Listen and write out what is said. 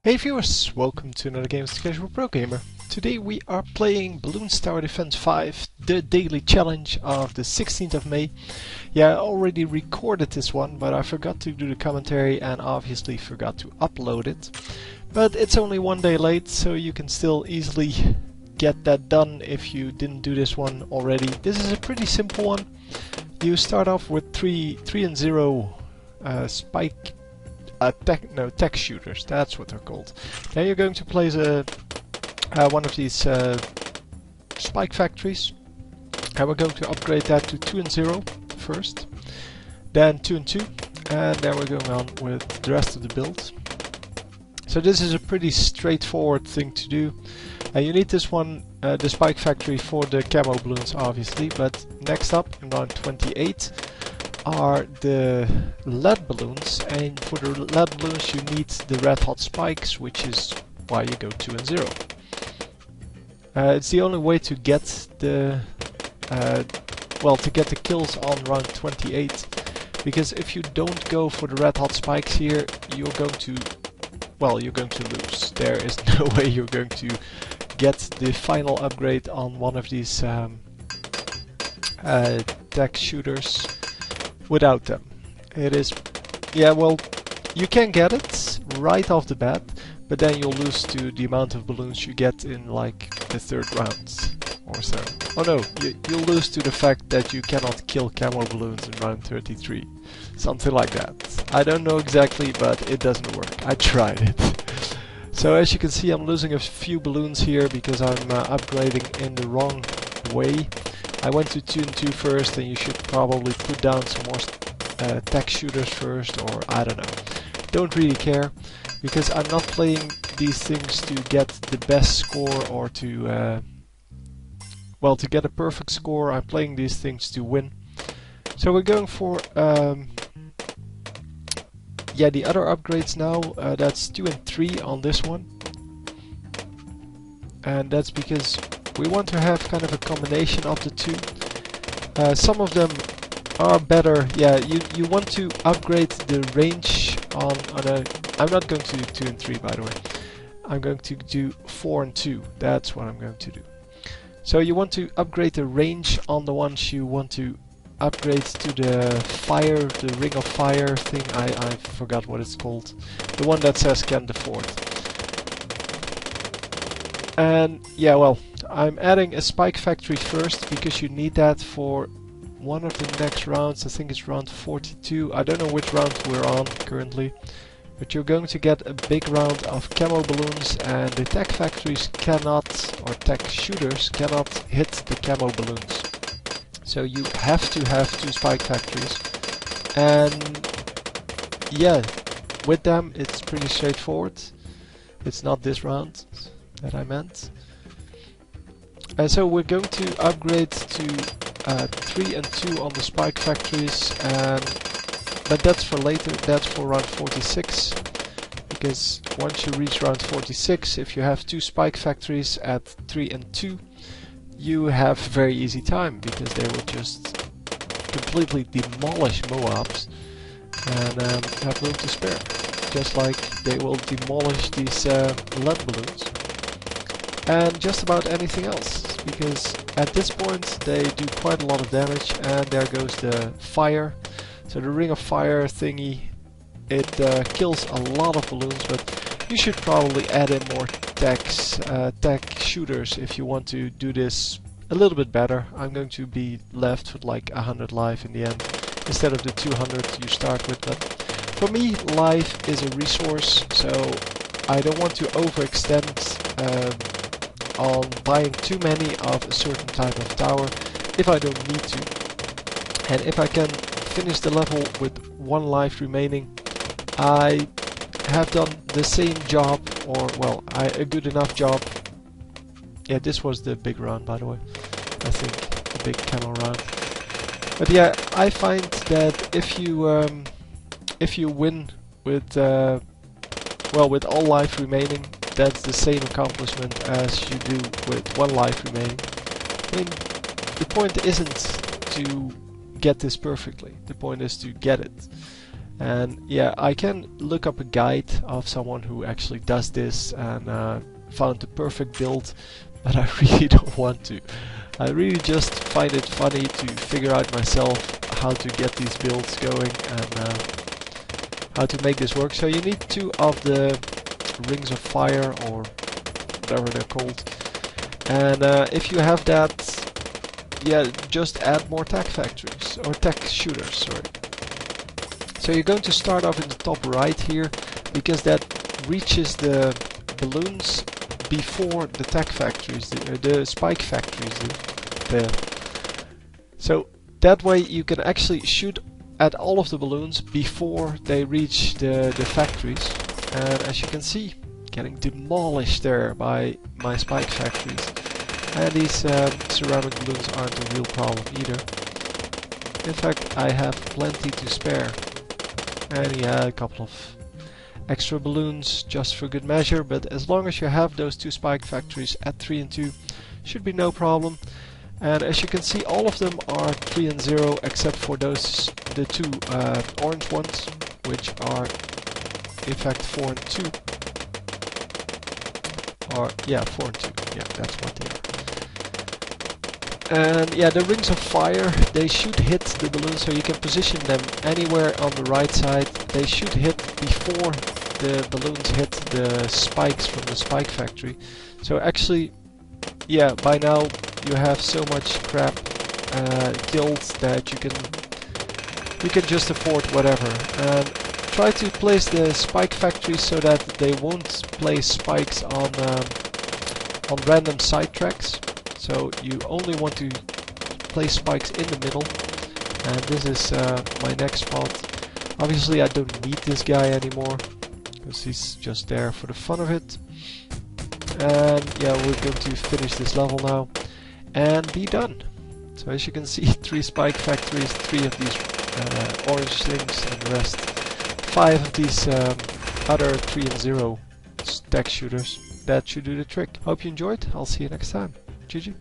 Hey viewers, welcome to another game of the Casual Pro Gamer. Today we are playing Bloons Tower Defense 5, the daily challenge of the 16th of May. Yeah, I already recorded this one, but I forgot to do the commentary and obviously forgot to upload it. But it's only one day late, so you can still easily get that done if you didn't do this one already. This is a pretty simple one. You start off with 3 and 0 spike tech shooters, that's what they're called. Then you're going to place one of these spike factories, and we're going to upgrade that to 2 and 0 first, then 2 and 2, and then we're going on with the rest of the build. So this is a pretty straightforward thing to do. You need this one, the spike factory, for the camo balloons obviously, but next up in round 28 are the lead balloons, and for the lead balloons you need the red hot spikes, which is why you go 2 and 0. It's the only way to get the kills on round 28, because if you don't go for the red hot spikes here, you're going to lose. There is no way you're going to get the final upgrade on one of these tech shooters without them. It is, yeah, well, you can get it right off the bat, but then you'll lose to the amount of balloons you get in like the third round or so. Oh no, you'll lose to the fact that you cannot kill camo balloons in round 33. Something like that. I don't know exactly, but it doesn't work. I tried it. So as you can see, I'm losing a few balloons here because I'm upgrading in the wrong way. I went to 2 and 2 first, and you should probably put down some more tech shooters first, or I don't know. Don't really care, because I'm not playing these things to get the best score or to to get a perfect score. I'm playing these things to win. So we're going for the other upgrades now. That's 2 and 3 on this one, and that's because we want to have kind of a combination of the two. Some of them are better. Yeah, you want to upgrade the range on a... I'm not going to do 2 and 3, by the way. I'm going to do 4 and 2. That's what I'm going to do. So you want to upgrade the range on the ones you want to upgrade to the fire, the ring of fire thing. I forgot what it's called. The one that says Ken the Fourth. And yeah, well, I'm adding a spike factory first because you need that for one of the next rounds. I think it's round 42. I don't know which round we're on currently, but you're going to get a big round of camo balloons, and the tech factories cannot, or tech shooters cannot hit the camo balloons. So you have to have 2 spike factories, and yeah, with them it's pretty straightforward. It's not this round that I meant. So we're going to upgrade to 3 and 2 on the spike factories, but that's for later. That's for round 46, because once you reach round 46, if you have 2 spike factories at 3 and 2, you have very easy time, because they will just completely demolish Moabs and have room to spare, just like they will demolish these lead balloons and just about anything else, because at this point they do quite a lot of damage. And there goes the fire. So the ring of fire thingy, it kills a lot of balloons, but you should probably add in more tech shooters if you want to do this a little bit better. I'm going to be left with like 100 life in the end, instead of the 200 you start with. But for me, life is a resource, so I don't want to overextend on buying too many of a certain type of tower if I don't need to. And if I can finish the level with 1 life remaining, I have done the same job, or well, a good enough job. Yeah, this was the big round, by the way. I think the big camo round. But yeah, I find that if you win with with all life remaining, that's the same accomplishment as you do with 1 life remaining. I mean, the point isn't to get this perfectly. The point is to get it. And yeah, I can look up a guide of someone who actually does this and found the perfect build, but I really don't want to. I really just find it funny to figure out myself how to get these builds going and how to make this work. So you need 2 of the rings of fire, or whatever they're called, and if you have that, yeah, just add more tech factories, or tech shooters, sorry. So you're going to start off in the top right here, because that reaches the balloons before the tech factories, the spike factories there. So that way you can actually shoot at all of the balloons before they reach the factories. And as you can see, getting demolished there by my spike factories. And these ceramic balloons aren't a real problem either. In fact, I have plenty to spare. And yeah, a couple of extra balloons just for good measure, but as long as you have those 2 spike factories at 3 and 2, should be no problem. And as you can see, all of them are 3 and 0 except for those, the 2 orange ones, which are in fact 4 and 2. Or yeah, 4 and 2. Yeah, that's what they are. And yeah, the rings of fire, they should hit the balloons, so you can position them anywhere on the right side. They should hit before the balloons hit the spikes from the spike factory. So actually, yeah, by now you have so much crap killed that you can just afford whatever. And try to place the spike factories so that they won't place spikes on random side tracks. So you only want to place spikes in the middle, and this is my next spot. Obviously I don't need this guy anymore, because he's just there for the fun of it. And yeah, we're going to finish this level now and be done. So as you can see, 3 spike factories, 3 of these orange things, and the rest 5 of these other 3 and 0 stack shooters. That should do the trick. Hope you enjoyed. I'll see you next time. GG.